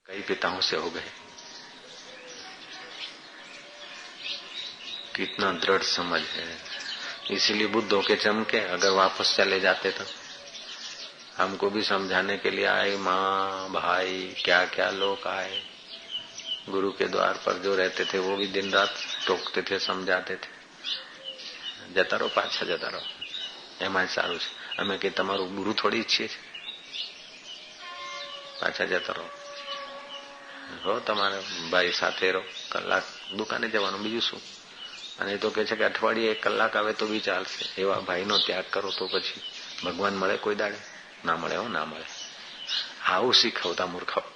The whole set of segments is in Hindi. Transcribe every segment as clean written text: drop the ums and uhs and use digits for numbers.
कई पिताओं से हो गए। कितना दृढ़ समझ है, इसीलिए बुद्ध होके चमके। अगर वापस चले जाते तो हमको भी समझाने के लिए आए, माँ भाई क्या क्या लोग आए। गुरु के द्वार पर जो रहते थे वो भी दिन रात टोकते थे, समझाते थे। जता रहो, पाछा जता रहो, એમાં સારું છે। અમે કે તમારું ગુરુ થોડી ઈચ્છીએ છીએ, પાછા જતા રહો તમારે ભાઈ સાથે રહો, કલાક દુકાને જવાનું, બીજું શું। અને એ તો કે છે કે અઠવાડિયે 1 કલાક આવે તો બી ચાલશે। એવા ભાઈનો ત્યાગ કરો તો પછી ભગવાન મળે કોઈ દાડે? ના મળે, હો ના મળે। આવું શીખવતા મૂર્ખાઓ।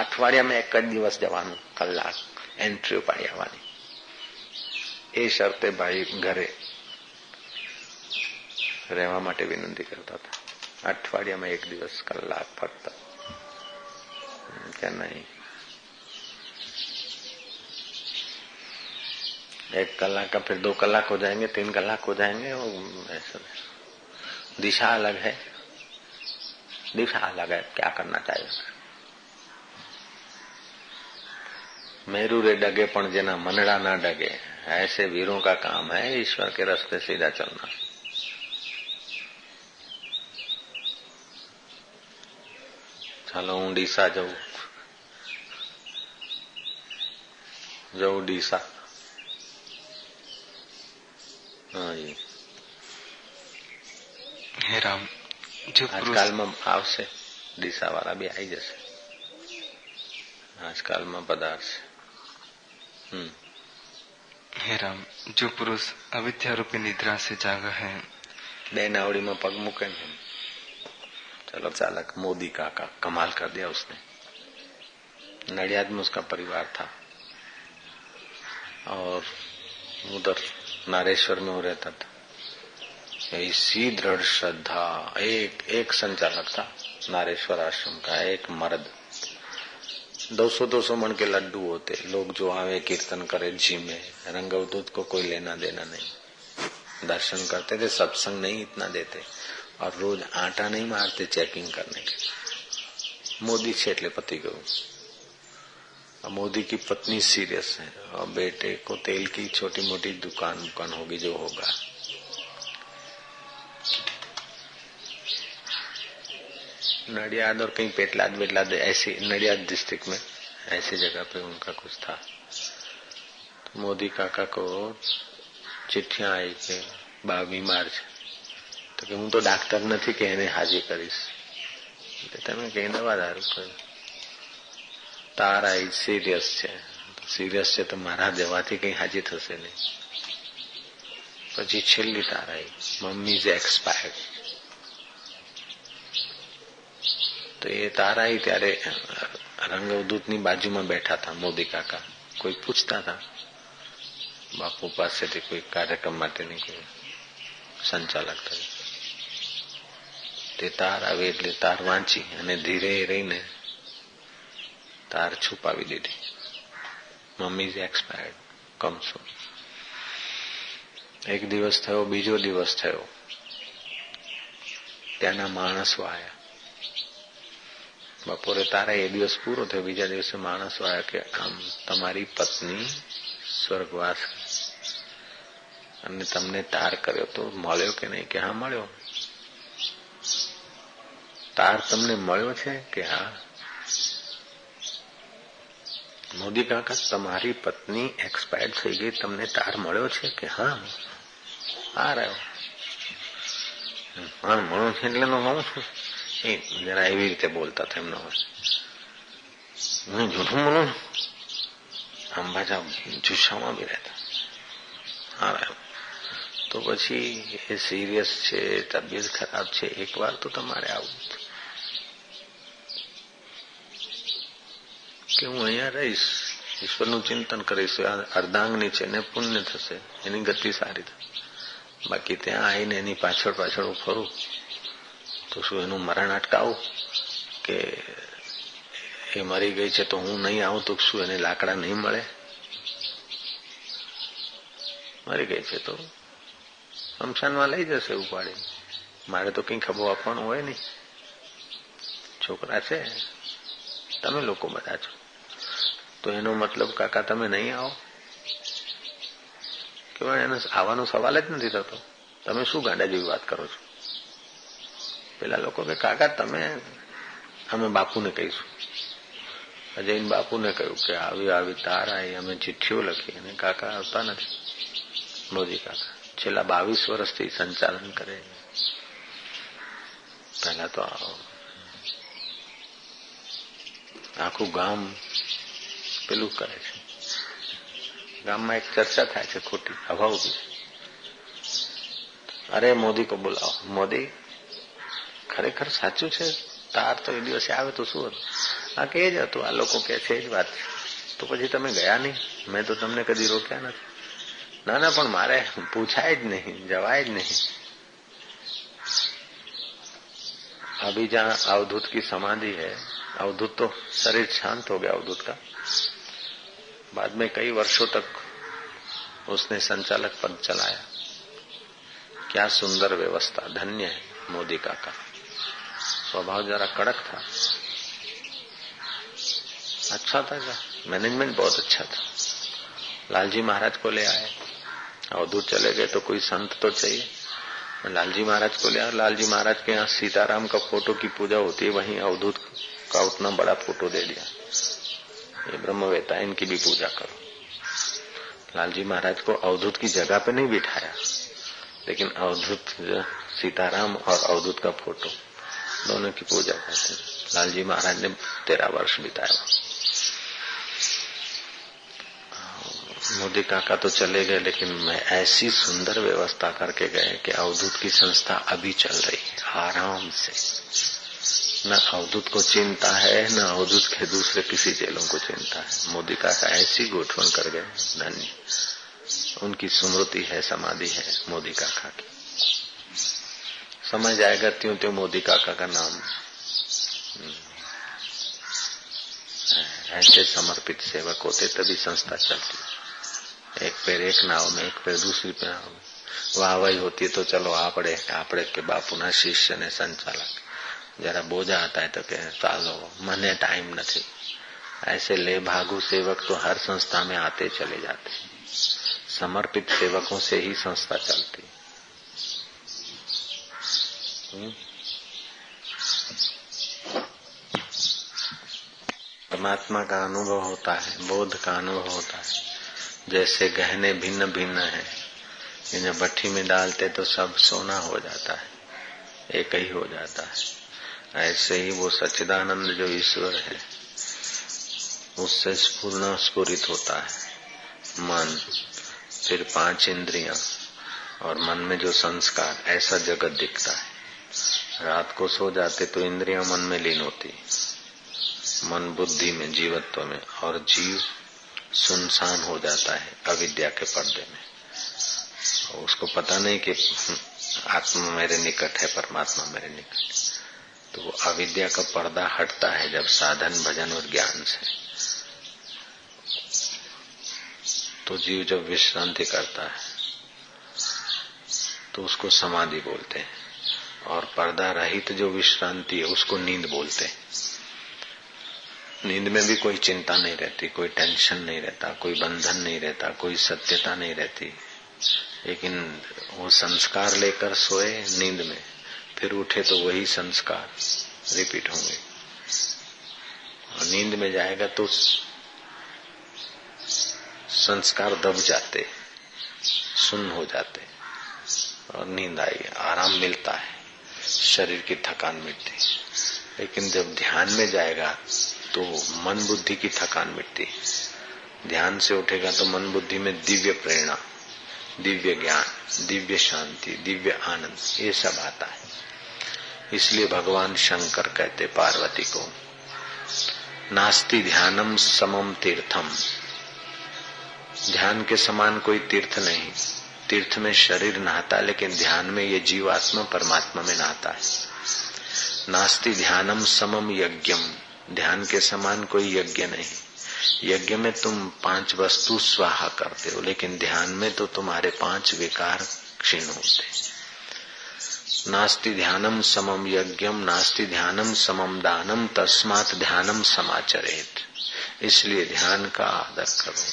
અઠવાડિયામાં 1 જ દિવસ જવાનું, કલાક એન્ટ્રી પાડી આવવાની, એ શરતે ભાઈ ઘરે રહેવા માટે વિનંતી કરતા હતા। અઠવાડિયામાં 1 દિવસ કલાક ફક્ત, क्या नहीं। 1 कलाक का फिर 2 कलाक हो जाएंगे, 3 कलाक हो जाएंगे। ऐसा दिशा अलग है, दिशा अलग है, क्या करना चाहिए। मेरू रे डगे पण जेना मनड़ा ना डगे, ऐसे वीरों का काम है ईश्वर के रास्ते सीधा चलना। चलो हूँ डीसा जाऊं, डीसा। हाँ जी, हे राम, जो આજકાલ માં આવશે, ડીસા વાળા બી આવી જશે, આજકાલ માં પધારશે। हे राम, जो पुरुष अविद्या रूपी निद्रा से जागा है, બે નાવડી में पग मूके ने। चलो चालक मोदी काका कमाल कर दिया उसने। नडियाद में उसका परिवार था और उधर नारेश्वर में वो रहता था। ऐसी दृढ़ श्रद्धा। एक संचालक था नारेश्वर आश्रम का, एक मर्द। 200-200 मन के लड्डू होते, लोग जो आवे कीर्तन करे, झीमे। रंगवदूत को कोई लेना देना नहीं, दर्शन करते थे, सत्संग नहीं इतना देते, और रोज आटा नहीं मारते चेकिंग करने के। मोदी छे એટલે પતી ગયું। मोदी की पत्नी सीरियस है और बेटे को तेल की छोटी मोटी दुकान होगी जो होगा। नडियाद और कहीं पेटलाद ऐसी, नडियाद डिस्ट्रिक्ट में ऐसी जगह पे उनका कुछ था। तो मोदी काका को चिट्ठियां आई कि बा बीमार है। तो कि हूँ तो डाक्टर नहीं कि એને હાજી કરીશ, તમે કઈ દવા દારૂ કર્યું। તારા એ સિરિયસ છે તો મારા દેવાથી કઈ હાજી થશે નહીં। પછી છેલ્લી તારા મમ્મી ઇઝ એક્સપાયર્ડ। तो ये तारा ही त्यारे रंगवदूत नी बाजू में बैठा था मोदी काका। कोई पूछता था बापू पास से कोई कार्यक्रम माटे नहीं, कोई संचालक था। ते तार आवे એટલે तार वांची અને ધીરે રહીને तार છુપાવી દીધી। મમ્મી ઇઝ એક્સપાયર્ડ, કમ સૂન। એક દિવસ થયો, બીજો દિવસ થયો, ત્યાંના માણસો આયા। બપોરે તારા એ દિવસ પૂરો થયો, બીજા દિવસે માણસો આયા કે આમ તમારી પત્ની સ્વર્ગવાસ અને તમને તાર કર્યો તો મળ્યો કે નહીં? કે હા મળ્યો। तार तमने मळ्यो छे? के हाँ। मोदी काका तमारी पत्नी एक्सपायर थई गई, तमने तार मळ्यो छे? के हाँ। आ रह्यो पण मळ्यो छे એટલે નો હું એ જરા એવી રીતે બોલતા था એમનો। मैं झूठું बोलूं? हम बाजा जुस्साમાં भी रहता। आ रह्यो तो પછી એ સિરિયસ છે, તબિયત ખરાબ છે, એક વાર તો તમારે આવું કે હું અહીંયા રહીશ, ઈશ્વરનું ચિંતન કરીશ, અર્ધાંગની છે ને પુણ્ય થશે, એની ગતિ સારી થશે। બાકી ત્યાં આવીને એની પાછળ હું ફરું તો શું એનું મરણ અટકાવું? કે એ મરી ગઈ છે તો હું નહીં આવું તો શું એને લાકડા નહીં મળે? મરી ગઈ છે તો સ્મશાનમાં લઈ જશે ઉપાડી, મારે તો કઈ ખબર આપવાનું હોય નહીં। છોકરા છે, તમે લોકો બધા છો, તો એનો મતલબ કાકા તમે નહીં આવો? કે એને આવવાનો સવાલ જ નથી થતો. તમે શું ગાંડા જેવી વાત કરો છો? પેલા લોકો કે કાકા તમે, અમે બાપુને કહીશું. જૈન બાપુને કહ્યું કે આવી આવી તાર આવી, અમે ચિઠ્ઠીઓ લખી અને કાકા આવતા નથી. મોદી કાકા છેલ્લા 22 વર્ષથી સંચાલન કરે. પહેલા તો આખું ગામ પેલું કરે છે. ગામમાં એક ચર્ચા થાય છે ખોટી, હવા ઉભી. અરે મોદી કો બોલાવો. મોદી ખરેખર સાચું છે, તાર તો એ દિવસે આવે તો શું હતું? આ કે જ હતું, આ લોકો કે છે જ વાત. તો પછી તમે ગયા નહીં? મેં તો તમને કદી રોક્યા નથી. ના ના, પણ મારે પૂછાય જ નહીં, જવાય જ नहीं। अभी जहाँ अवधूत की समाधि है, अवधूत तो शरीर शांत हो गया अवधूत का, बाद में कई वर्षों तक उसने संचालक पद चलाया। क्या सुंदर व्यवस्था, धन्य है मोदी काका। स्वभाव जरा कड़क था, अच्छा था, मैनेजमेंट बहुत अच्छा था। लालजी महाराज को ले आए, अवधूत चले गए तो कोई संत तो चाहिए, लालजी महाराज को ले आए। लालजी महाराज के यहाँ सीताराम का फोटो की पूजा होती है, वहीं अवधूत का उतना बड़ा फोटो दे दिया, ये ब्रह्मवेता, इनकी भी पूजा करो। लालजी महाराज को अवधूत की जगह पे नहीं बिठाया, लेकिन अवधूत सीताराम और अवधूत का फोटो दोनों की पूजा करते। लालजी महाराज ने 13 वर्ष बिताया। मोदी काका तो चले गए, लेकिन मैं ऐसी सुंदर व्यवस्था करके गए कि अवधूत की संस्था अभी चल रही है आराम से। न अवधूत को चिंता है, न अवधूत के दूसरे किसी जेलों को चिंता है। मोदी काका ऐसी गोठवन कर गए, धन्य उनकी स्मृति है, समाधि है मोदी काका की। समय जाएगा त्यों त्यों मोदी काका का नाम ऐसे समर्पित सेवक होते तभी संस्था चलती। एक पैर एक नाव में, एक पैर दूसरी पे नाव में। वाहवाही होती है तो चलो आपड़े के बापूना शिष्य ने संचालक, जरा बोझा आता है तो कहे चालो मने टाइम नहीं। ऐसे ले भागु सेवक तो हर संस्था में आते चले जाते। समर्पित सेवकों से ही संस्था चलती। परमात्मा का अनुभव होता है, बोध का अनुभव होता है। जैसे गहने भिन्न भिन्न है, इन्हें भट्टी में डालते तो सब सोना हो जाता है, एक ही हो जाता है। ऐसे ही वो सच्चिदानंद जो ईश्वर है, उससे पूर्ण स्फुरित होता है मन, फिर 5 इंद्रियां और मन में जो संस्कार, ऐसा जगत दिखता है। रात को सो जाते तो इंद्रियां मन में लीन होती, मन बुद्धि में, जीवत्व में, और जीव सुनसान हो जाता है अविद्या के पर्दे में। उसको पता नहीं कि आत्मा मेरे निकट है, परमात्मा मेरे निकट। तो वो अविद्या का पर्दा हटता है जब साधन, भजन और ज्ञान से। तो जीव जब विश्रांति करता है तो उसको समाधि बोलते हैं, और पर्दा रहित जो विश्रांति है उसको नींद बोलते हैं। नींद में भी कोई चिंता नहीं रहती, कोई टेंशन नहीं रहता, कोई बंधन नहीं रहता, कोई सत्यता नहीं रहती। लेकिन वो संस्कार लेकर सोए नींद में, फिर उठे तो वही संस्कार रिपीट होंगे। और नींद में जाएगा तो संस्कार दब जाते, सुन्न हो जाते, और नींद आई, आराम मिलता है, शरीर की थकान मिटती। लेकिन जब ध्यान में जाएगा तो मन बुद्धि की थकान मिटती। ध्यान से उठेगा तो मन बुद्धि में दिव्य प्रेरणा, दिव्य ज्ञान, दिव्य शांति, दिव्य आनंद, ये सब आता है। इसलिए भगवान शंकर कहते पार्वती को, नास्ति ध्यानम समम तीर्थम। ध्यान के समान कोई तीर्थ नहीं। तीर्थ में शरीर नहाता, लेकिन ध्यान में ये जीवात्मा परमात्मा में नहाता है। नास्ति ध्यानम समम यज्ञम। ध्यान के समान कोई यज्ञ नहीं। यज्ञ में तुम 5 वस्तु स्वाहा करते हो, लेकिन ध्यान में तो तुम्हारे 5 विकार क्षीण होते। नास्ति ध्यानम समम यज्ञम नास्ति ध्यानम समम दानम तस्मात् ध्यानम समाचरेत। इसलिए ध्यान का आदर करो।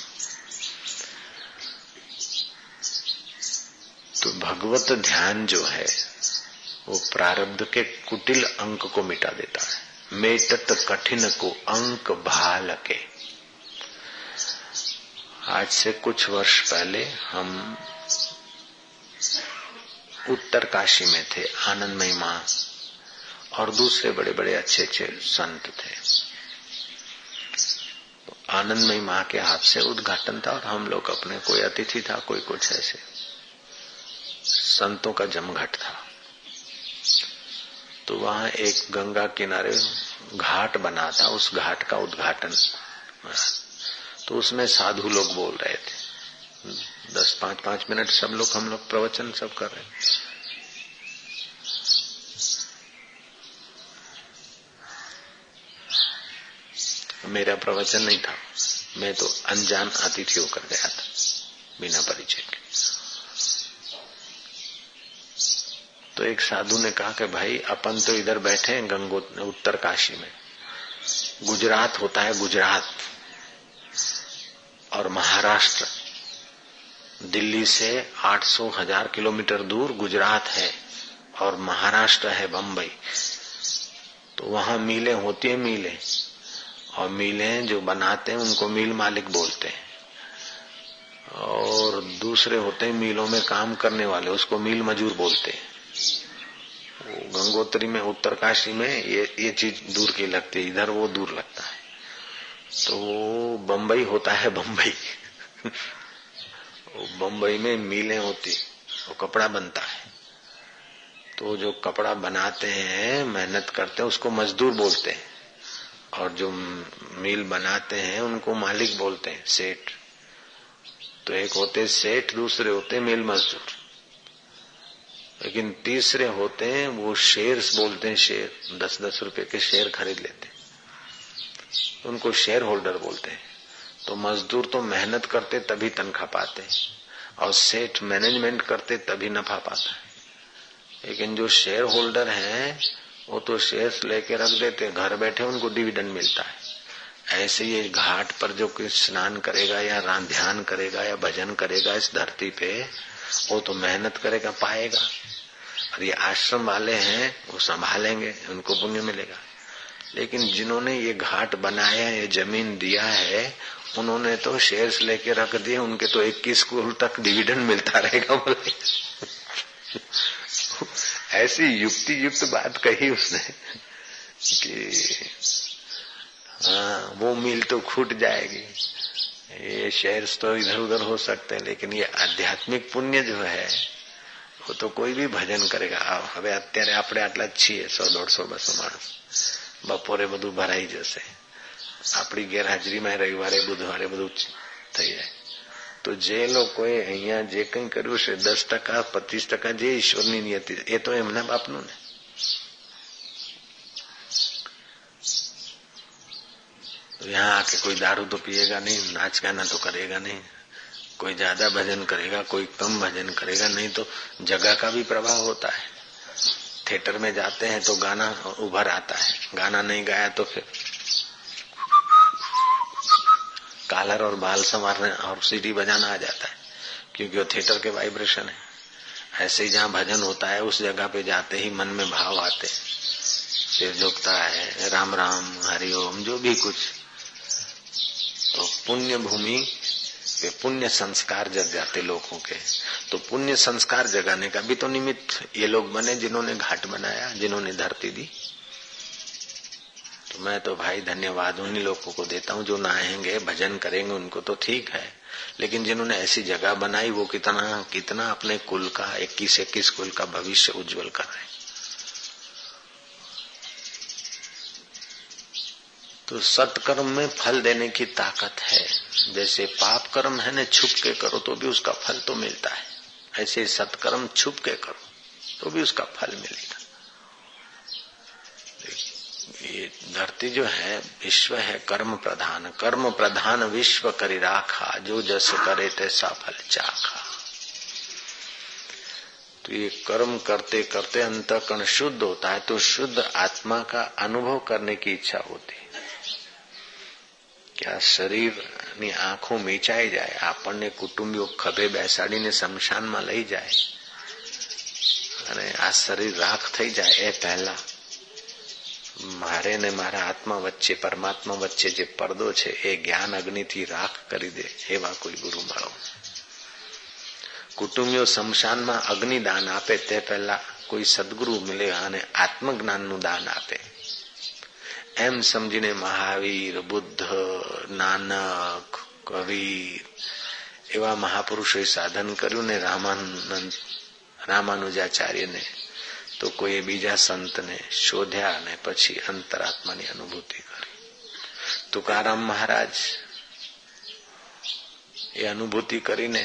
तो भगवत ध्यान जो है वो प्रारब्ध के कुटिल अंक को मिटा देता है। मेटत कठिन को अंक भाल के। आज से कुछ वर्ष पहले हम उत्तर काशी में थे। आनंदमयी मां और दूसरे बड़े बड़े अच्छे अच्छे संत थे। आनंदमयी मां के हाथ से उद्घाटन था और हम लोग अपने, कोई अतिथि था, कोई कुछ ऐसे संतों का जमघट था। तो वहां एक गंगा किनारे घाट बना था, उस घाट का उद्घाटन। तो उसमें साधु लोग बोल रहे थे, 10-5 मिनट सब लोग, हम लोग प्रवचन सब कर रहे थे। मेरा प्रवचन नहीं था, मैं तो अनजान अतिथि होकर गया था बिना परिचय के। तो एक साधु ने कहा कि भाई अपन तो इधर बैठे हैं उत्तर काशी में, गुजरात होता है गुजरात और महाराष्ट्र, दिल्ली से 800,000 किलोमीटर दूर गुजरात है और महाराष्ट्र है बम्बई। तो वहां मिलें होती है, मिलें, और मिलें जो बनाते हैं उनको मिल मालिक बोलते हैं, और दूसरे होते हैं मिलों में काम करने वाले, उसको मिल मजूर बोलते हैं। गंगोत्री में, उत्तरकाशी में ये चीज दूर की लगती है, इधर वो दूर लगता है। तो बम्बई होता है बम्बई बम्बई में मिलें होती, वो कपड़ा बनता है। तो जो कपड़ा बनाते हैं, मेहनत करते हैं, उसको मजदूर बोलते हैं, और जो मिल बनाते हैं उनको मालिक बोलते हैं, सेठ। तो एक होते सेठ, दूसरे होते मिल मजदूर, लेकिन तीसरे होते हैं वो शेयर्स बोलते हैं। शेयर 10-10 रुपए के शेयर खरीद लेते हैं, उनको शेयर होल्डर बोलते हैं। तो मजदूर तो मेहनत करते तभी तनख्वाह पाते, और सेठ मैनेजमेंट करते तभी नफा पाता है। लेकिन जो शेयर होल्डर हैं वो तो शेयर्स लेके रख देते, घर बैठे उनको डिविडेंड मिलता है। ऐसे ये घाट पर जो कोई स्नान करेगा या ध्यान करेगा या भजन करेगा इस धरती पे, वो तो मेहनत करेगा, पाएगा। और ये आश्रम वाले हैं वो संभालेंगे, उनको पुण्य मिलेगा। लेकिन जिन्होंने ये घाट बनाया, ये जमीन दिया है, उन्होंने तो शेयर्स लेके रख दिए, उनके तो 21 करोड़ तक डिविडेंड मिलता रहेगा बोले। ऐसी युक्ति युक्त बात कही उसने कि हाँ, वो मिल तो छूट जाएगी, ये शेयर्स तो इधर उधर हो सकते हैं, लेकिन ये आध्यात्मिक पुण्य जो है वो तो कोई भी भजन करेगा। હવે અત્યારે આપણે આટલા જ છીએ, 100-150 માણસ, બપોરે બધું ભરાઈ જશે, આપણી ગેરહાજરીમાં રવિવારે બુધવારે બધું થઈ જાય। તો જે લોકોએ અહીંયા જે કંઈ કર્યું છે 10%, 25% જે ઈશ્વરની નિયતિ, એ તો એમના બાપનું ને। यहाँ आके कोई दारू तो पिएगा नहीं, नाच गाना तो करेगा नहीं, कोई ज्यादा भजन करेगा, कोई कम भजन करेगा, नहीं तो जगह का भी प्रभाव होता है। थिएटर में जाते हैं तो गाना उभर आता है, गाना नहीं गाया तो फिर कालर और बाल संवारने और सीटी बजाना आ जाता है, क्योंकि वो थिएटर के वाइब्रेशन है। ऐसे ही जहाँ भजन होता है उस जगह पे जाते ही मन में भाव आते, सिर झुकता है, राम राम हरिओम, जो भी कुछ। तो पुण्य भूमि पे पुण्य संस्कार जग जाते लोगों के। तो पुण्य संस्कार जगाने का भी तो निमित्त ये लोग बने जिन्होंने घाट बनाया, जिन्होंने धरती दी। तो मैं तो भाई धन्यवाद उन्हीं लोगों को देता हूँ जो नहाएंगे, भजन करेंगे, उनको तो ठीक है, लेकिन जिन्होंने ऐसी जगह बनाई वो कितना अपने कुल का 21 कुल का भविष्य उज्जवल कर रहे हैं। तो सत्कर्म में फल देने की ताकत है। जैसे पाप कर्म है न, छुप के करो तो भी उसका फल तो मिलता है, ऐसे सत्कर्म छुप के करो तो भी उसका फल मिलेगा। ये धरती जो है, विश्व है कर्म प्रधान विश्व करी राखा, जो जस करे तैसा फल चाखा। तो ये कर्म करते करते अंतःकरण शुद्ध होता है, तो शुद्ध आत्मा का अनुभव करने की इच्छा होती है। क्या શરીરની આંખો મીચાઈ જાય, આપણને કુટુંબીઓ ખભે બેસાડીને શમશાનમાં લઈ જાય અને આ શરીર રાખ થઈ જાય એ પહેલા મારે ને મારા આત્મા વચ્ચે પરમાત્મા વચ્ચે જે પડદો છે એ જ્ઞાન અગ્નિથી રાખ કરી દે એવા કોઈ ગુરુ મળો। કુટુંબીઓ શમશાનમાં અગ્નિદાન આપે તે પહેલા કોઈ સદગુરુ મિલે અને આત્મજ્ઞાનનું દાન આપે। એમ સમજીને મહાવીર, બુદ્ધ, નાનક, કબીર એવા મહાપુરુષોએ સાધન કર્યું ને રામાનુજાચાર્યને તો કોઈ બીજા સંતને શોધ્યા અને પછી અંતરાત્માની અનુભૂતિ કરી। તુકારામ મહારાજ એ અનુભૂતિ કરીને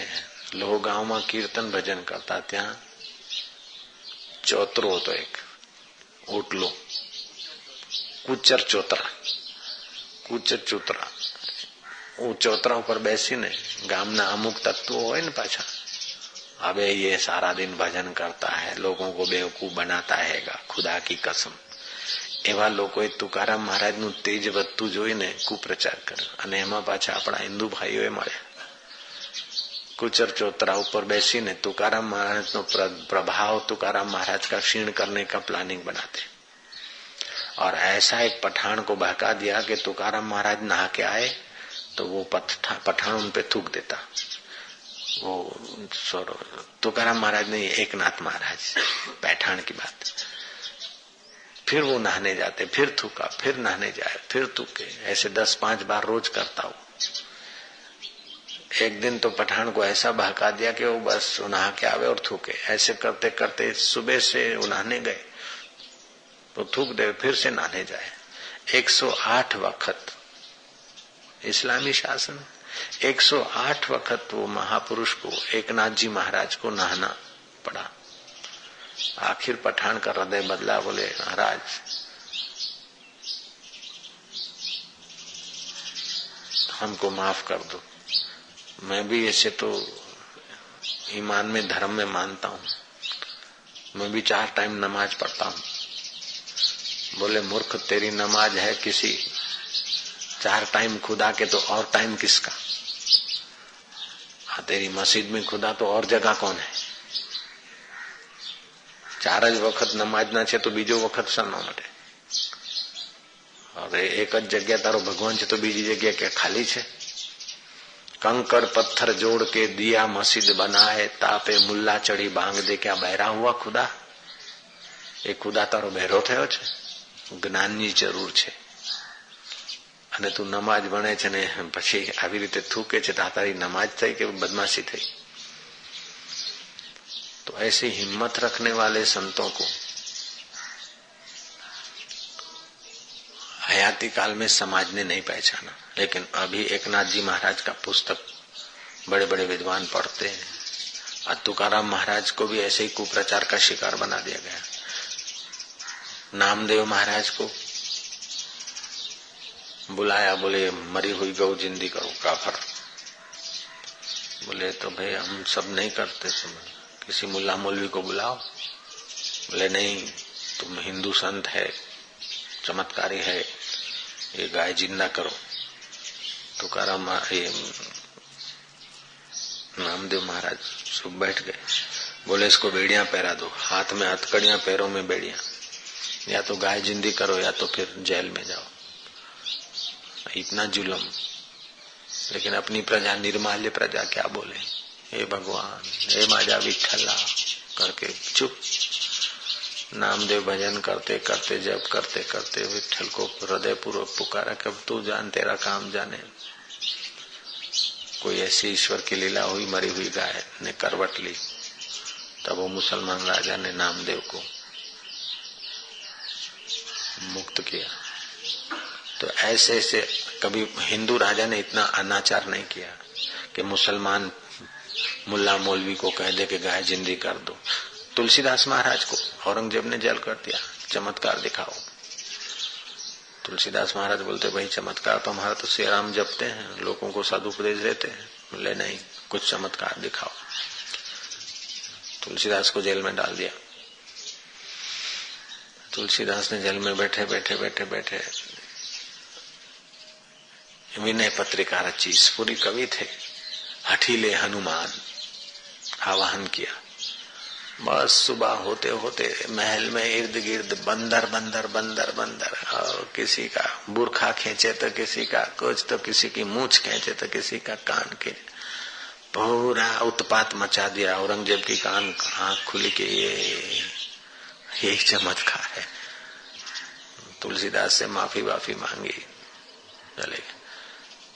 લોહગાંવમાં કીર્તન ભજન કરતા। ત્યાં ચોતરો હતો એક ઓટલો, કુચર ચોતરા, ચોતરા ઉપર બેસીને ગામના અમુક તત્વો હોય ને પાછા, अबे ये सारा दिन भजन करता है, लोगों को बेवकूफ बनाता है, खुदा की कसम एवा लोकोए तुकाराम महाराज नु तेज વધતું જોઈને કુપ્રચાર કર્યો અને એમાં પાછા આપણા હિન્દુ ભાઈઓએ મળ્યા। कुचर चौतरा ऊपर बैसीने तुकाराम महाराज नो प्रभाव तुकाराम महाराज का क्षीण करने का प्लानिंग बनाते और ऐसा एक पठान को बहका दिया कि तुकाराम महाराज नहा के आए तो वो पठान उन पे थूक देता। वो तुकाराम महाराज ने, एकनाथ महाराज, पैठान की बात। फिर वो नहाने जाते, फिर थूका, फिर नहाने जाए, फिर थूके, ऐसे 10-5 बार रोज करता हूँ। एक दिन तो पठान को ऐसा बहका दिया कि वो बस नहा के आवे और थूके। ऐसे करते करते सुबह से वो नहाने गए तो थूक दे, फिर से नहाने जाए। 108 वक्त इस्लामी शासन, 108 वक्त वो महापुरुष को, एकनाथ जी महाराज को नहाना पड़ा। आखिर पठान का हृदय बदला, बोले महाराज हमको माफ कर दो, मैं भी ऐसे तो ईमान में, धर्म में मानता हूँ, मैं भी 4 टाइम नमाज पढ़ता हूँ। बोले मूर्ख, तेरी नमाज है किसी 4 टाइम खुदा के, तो और टाइम किसका? हाँ, तेरी मस्जिद में खुदा तो और जगह कौन है? 4 જ વખત નમાજ ના છે તો બીજો વખત શાના માટે? હવે એક જ જગ્યા તારો ભગવાન છે તો બીજી જગ્યા કે ખાલી છે? कंकड़ पत्थर जोड़ के दिया मस्जिद बनाए, तापे मुल्ला चढ़ी बांग दे, क्या बहरा हुआ खुदा? એ ખુદા તારો બહેરો થયો છે? જ્ઞાનની જરૂર છે। અને તું નમાજ ભણે છે ને પછી આવી રીતે થૂકે છે તો તારી નમાજ થઈ કે બદમાशी થઈ? तो ऐसी हिम्मत रखने वाले संतों को हयाती काल में समाज ने नहीं पहचाना, लेकिन अभी एकनाथ जी महाराज का पुस्तक बड़े बड़े विद्वान पढ़ते हैं। और तुकाराम महाराज को भी ऐसे ही कुप्रचार का शिकार बना दिया गया। नामदेव महाराज को बुलाया, बोले मरी हुई गौ जिंदी करो, काफर। बोले तो भाई हम सब नहीं करते, किसी मुल्ला मौलवी को बुलाओ। बोले नहीं, तुम हिंदू संत है, चमत्कारी है, ये गाय जिंदा करो। तुकाराम नामदेव महाराज सब बैठ गए। बोले इसको बेड़ियां पहरा दो, हाथ में हथकड़ियां, पैरों में बेड़ियां, या तो गाय जिंदी करो या तो फिर जेल में जाओ। इतना जुल्म, लेकिन अपनी प्रजा, निर्माल्य प्रजा क्या बोले? हे भगवान, हे माजा विठला करके चुप। नामदेव भजन करते करते, जब करते करते विठल को हृदय पूर्वक पुकारा कि अब तू जान, तेरा काम जाने। कोई ऐसी ईश्वर की लीला हुई, मरी हुई गाय ने करवट ली। तब वो मुसलमान राजा ने नामदेव को मुक्त किया। तो ऐसे ऐसे कभी हिंदू राजा ने इतना अनाचार नहीं किया कि मुसलमान मुल्ला मौलवी को कह दे कि गाय जिंदी कर दो। तुलसीदास महाराज को औरंगजेब ने जेल कर दिया, चमत्कार दिखाओ। तुलसीदास महाराज बोलते भाई चमत्कार तो हमारा तो श्री राम जपते हैं, लोगों को सदुपदेश देते हैं। बोले नहीं, कुछ चमत्कार दिखाओ। तुलसीदास को जेल में डाल दिया। तुलसीदास ने जेल में बैठे बैठे बैठे बैठे विनय पत्रिका रची। पूरी कवि थे। हठीले हनुमान आवाहन किया। बस सुबह होते होते महल में इर्द गिर्द बंदर बंदर बंदर बंदर, और किसी का बुरखा खींचे तो किसी का कुछ, तो किसी की मूछ खींचे तो किसी का कान खींचे। पूरा उत्पात मचा दिया। औरंगजेब की कान आंख खुली के ये चमत्कार है। तुलसीदास से माफी वाफी मांगी, चले गए।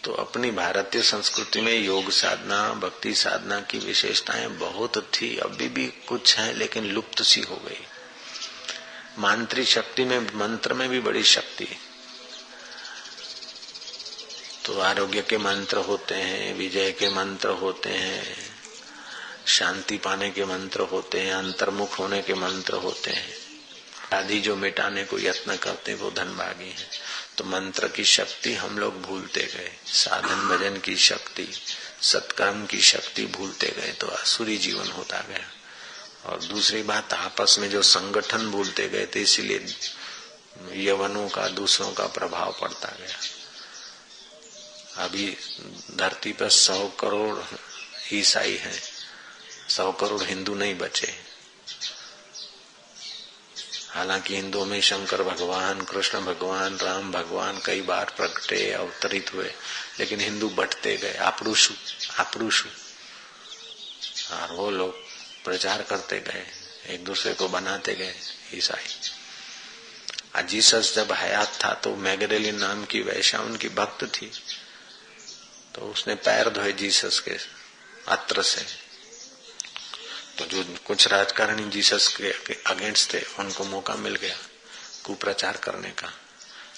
तो अपनी भारतीय संस्कृति में योग साधना, भक्ति साधना की विशेषताएं बहुत थी, अभी भी कुछ है, लेकिन लुप्त सी हो गई। मांत्रिक शक्ति में, मंत्र में भी बड़ी शक्ति। तो आरोग्य के मंत्र होते हैं, विजय के मंत्र होते हैं, शांति पाने के मंत्र होते हैं, अंतर्मुख होने के मंत्र होते हैं। आदि जो मिटाने को यत्न करते हैं वो धनभागी हैं। तो मंत्र की शक्ति हम लोग भूलते गए, साधन भजन की शक्ति, सत्कर्म की शक्ति भूलते गए, तो आसुरी जीवन होता गया। और दूसरी बात, आपस में जो संगठन भूलते गए थे, इसीलिए यवनों का, दूसरों का प्रभाव पड़ता गया। अभी धरती पर 100 करोड़ ईसाई हैं, 100 करोड़ हिंदू नहीं बचे। हालांकि हिंदुओं में शंकर भगवान, कृष्ण भगवान, राम भगवान कई बार प्रकटे, अवतरित हुए, लेकिन हिंदू बंटते गए, आपरूषु आपरूषु। और वो लोग प्रचार करते गए, एक दूसरे को बनाते गए ईसाई। आज जीसस जब हयात था तो मैगदलेन नाम की वैश्या उनकी भक्त थी, तो उसने पैर धोए जीसस के अत्र से। तो जो कुछ राजकारणी जीसस के अगेंस्ट थे, उनको मौका मिल गया कुप्रचार करने का,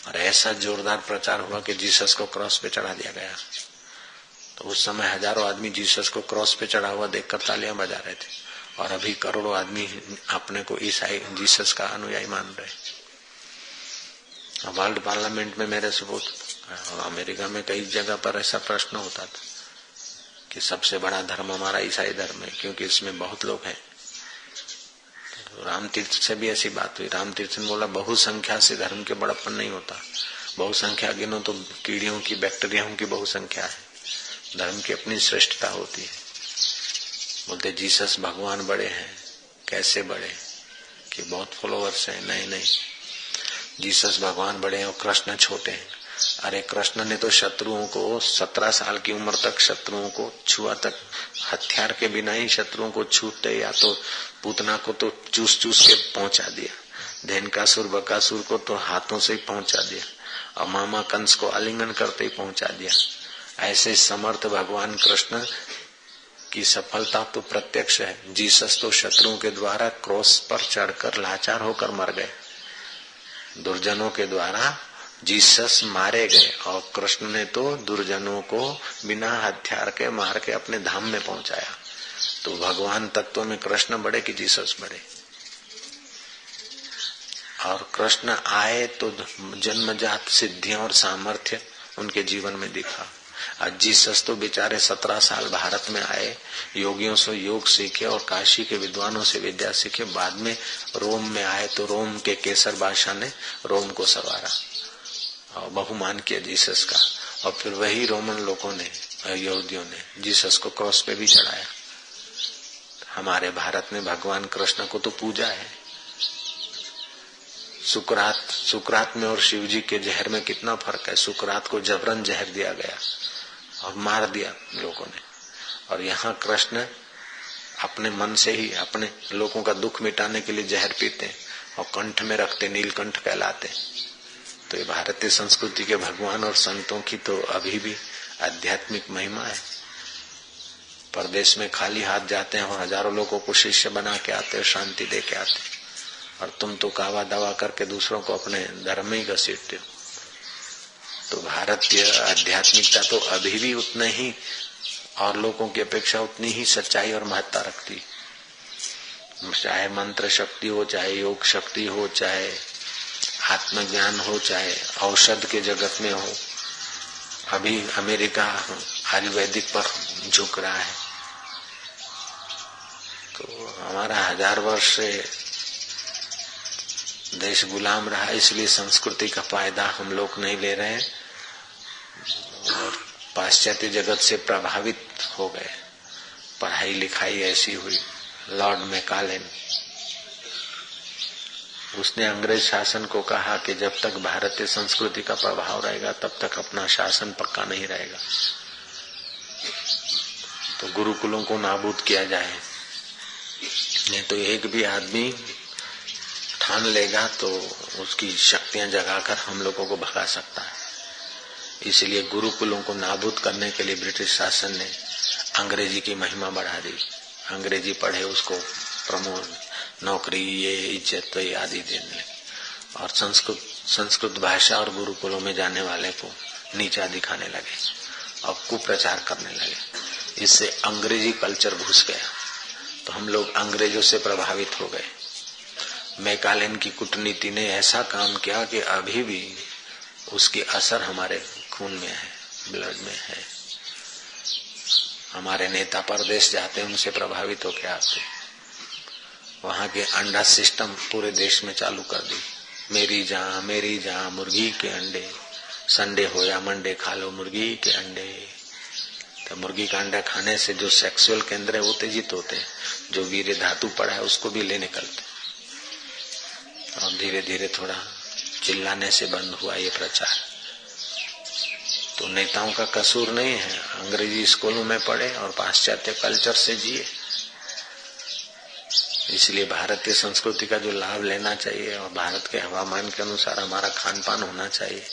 और ऐसा जोरदार प्रचार हुआ कि जीसस को क्रॉस पे चढ़ा दिया गया। तो उस समय हजारों आदमी जीसस को क्रॉस पे चढ़ा हुआ देखकर तालियां बजा रहे थे, और अभी करोड़ों आदमी अपने को ईसाई जीसस का अनुयायी मान रहे। वर्ल्ड पार्लियामेंट में मेरे सबूत, अमेरिका में कई जगह पर ऐसा प्रश्न होता था कि सबसे बड़ा धर्म हमारा ईसाई धर्म है, क्योंकि इसमें बहुत लोग हैं। तो रामतीर्थ से भी ऐसी बात हुई। रामतीर्थ ने बोला, बहुसंख्या से धर्म के बड़प्पन नहीं होता। बहुसंख्या गिनो तो कीड़ियों की, बैक्टीरियाओं की बहुसंख्या है, धर्म की अपनी श्रेष्ठता होती है। बोलते जीसस भगवान बड़े हैं। कैसे बड़े? कि बहुत फॉलोअर्स हैं। नहीं, जीसस भगवान बड़े हैं और कृष्ण छोटे हैं। अरे कृष्ण ने तो शत्रुओं को 17 साल की उम्र तक शत्रुओं को छुआ तक, हथियार के बिना ही शत्रुओं को छूते, या तो पूतना को तो चूस चूस के पहुंचा दिया, धेनकासुर बकासुर को तो हाथों से ही पहुंचा दिया, और मामा कंस को आलिंगन करते ही पहुंचा दिया। ऐसे समर्थ भगवान कृष्ण की सफलता तो प्रत्यक्ष है। जीसस तो शत्रुओं के द्वारा क्रॉस पर चढ़कर लाचार होकर मर गए, दुर्जनों के द्वारा जीसस मारे गए, और कृष्ण ने तो दुर्जनों को बिना हथियार के मार के अपने धाम में पहुंचाया। तो भगवान तत्व में कृष्ण बड़े कि जीसस बड़े? और कृष्ण आए तो जन्मजात सिद्धियां और सामर्थ्य उनके जीवन में दिखा। आज जीसस तो बेचारे 17 साल भारत में आए, योगियों से योग सीखे और काशी के विद्वानों से विद्या सीखे। बाद में रोम में आए तो रोम के केसर बादशाह ने रोम को सवारा और बहुमान किया जीसस का, और फिर वही रोमन लोगों ने, यहूदियों ने जीसस को क्रॉस पे भी चढ़ाया। हमारे भारत में भगवान कृष्ण को तो पूजा है। सुकरात में और शिव जी के जहर में कितना फर्क है। सुकरात को जबरन जहर दिया गया और मार दिया लोगों ने, और यहाँ कृष्ण अपने मन से ही अपने लोगों का दुख मिटाने के लिए जहर पीते और कंठ में रखते, नीलकंठ कहलाते। तो ये भारतीय संस्कृति के भगवान और संतों की तो अभी भी आध्यात्मिक महिमा है। परदेश में खाली हाथ जाते हैं और हजारों लोगों को शिष्य बना के आते, शांति दे के आते, और तुम तो कावा दावा करके दूसरों को अपने धर्म में ही घसीटते हो। तो भारतीय आध्यात्मिकता तो अभी भी उतने ही और लोगों की अपेक्षा उतनी ही सच्चाई और महत्ता रखती। चाहे मंत्र शक्ति हो, चाहे योग शक्ति हो, चाहे आत्मज्ञान हो, चाहे औषध के जगत में हो। अभी अमेरिका आयुर्वेदिक पर झुक रहा है, तो हमारा 1000 वर्ष से देश गुलाम रहा, इसलिए संस्कृति का फायदा हम लोग नहीं ले रहे और पाश्चात्य जगत से प्रभावित हो गए। पढ़ाई लिखाई ऐसी हुई। लॉर्ड मैकालेन, उसने अंग्रेज शासन को कहा कि जब तक भारतीय संस्कृति का प्रभाव रहेगा तब तक अपना शासन पक्का नहीं रहेगा, तो गुरुकुलों को नाबूद किया जाए। नहीं तो एक भी आदमी ठान लेगा तो उसकी शक्तियां जगाकर हम लोगों को भगा सकता है। इसलिए गुरुकुलों को नाबूद करने के लिए ब्रिटिश शासन ने अंग्रेजी की महिमा बढ़ा दी। अंग्रेजी पढ़े उसको प्रमोद, नौकरी, ये इज्जत तो ये आदि देने, और संस्कृत भाषा और गुरुकुलों में जाने वाले को नीचा दिखाने लगे और कुप्रचार करने लगे। इससे अंग्रेजी कल्चर घुस गया, तो हम लोग अंग्रेजों से प्रभावित हो गए। मैकालेन की कूटनीति ने ऐसा काम किया कि अभी भी उसकी असर हमारे खून में है, ब्लड में है। हमारे नेता परदेश जाते हैं, उनसे प्रभावित होकर आते, वहां के अंडा सिस्टम पूरे देश में चालू कर दी। मेरी जहाँ मुर्गी के अंडे, संडे हो या मंडे खा लो मुर्गी के अंडे। तो मुर्गी का अंडा खाने से जो सेक्सुअल केंद्र है वो उत्तेजित होते, जो वीर्य धातु पड़ा है उसको भी ले निकलते, और धीरे धीरे थोड़ा चिल्लाने से बंद हुआ ये प्रचार। तो नेताओं का कसूर नहीं है, अंग्रेजी स्कूलों में पढ़े और पाश्चात्य कल्चर से जिए। इसलिए भारतीय संस्कृति का जो लाभ लेना चाहिए और भारत के हवामान के अनुसार हमारा खान पान होना चाहिए।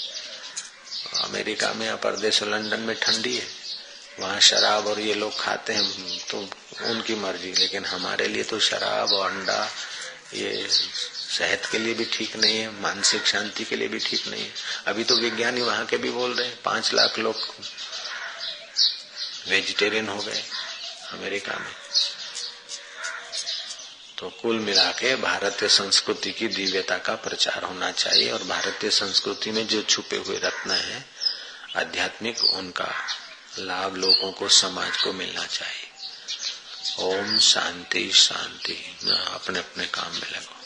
अमेरिका में या परदेश लंदन में ठंडी है, वहाँ शराब और ये लोग खाते हैं तो उनकी मर्जी, लेकिन हमारे लिए तो शराब और अंडा ये सेहत के लिए भी ठीक नहीं है, मानसिक शांति के लिए भी ठीक नहीं है। अभी तो विज्ञानी वहां के भी बोल रहे हैं 5 लाख लोग वेजिटेरियन हो गए अमेरिका में। तो कुल मिला के भारतीय संस्कृति की दिव्यता का प्रचार होना चाहिए, और भारतीय संस्कृति में जो छुपे हुए रत्न हैं आध्यात्मिक, उनका लाभ लोगों को, समाज को मिलना चाहिए। ओम शांति शांति। अपने अपने काम में लगो।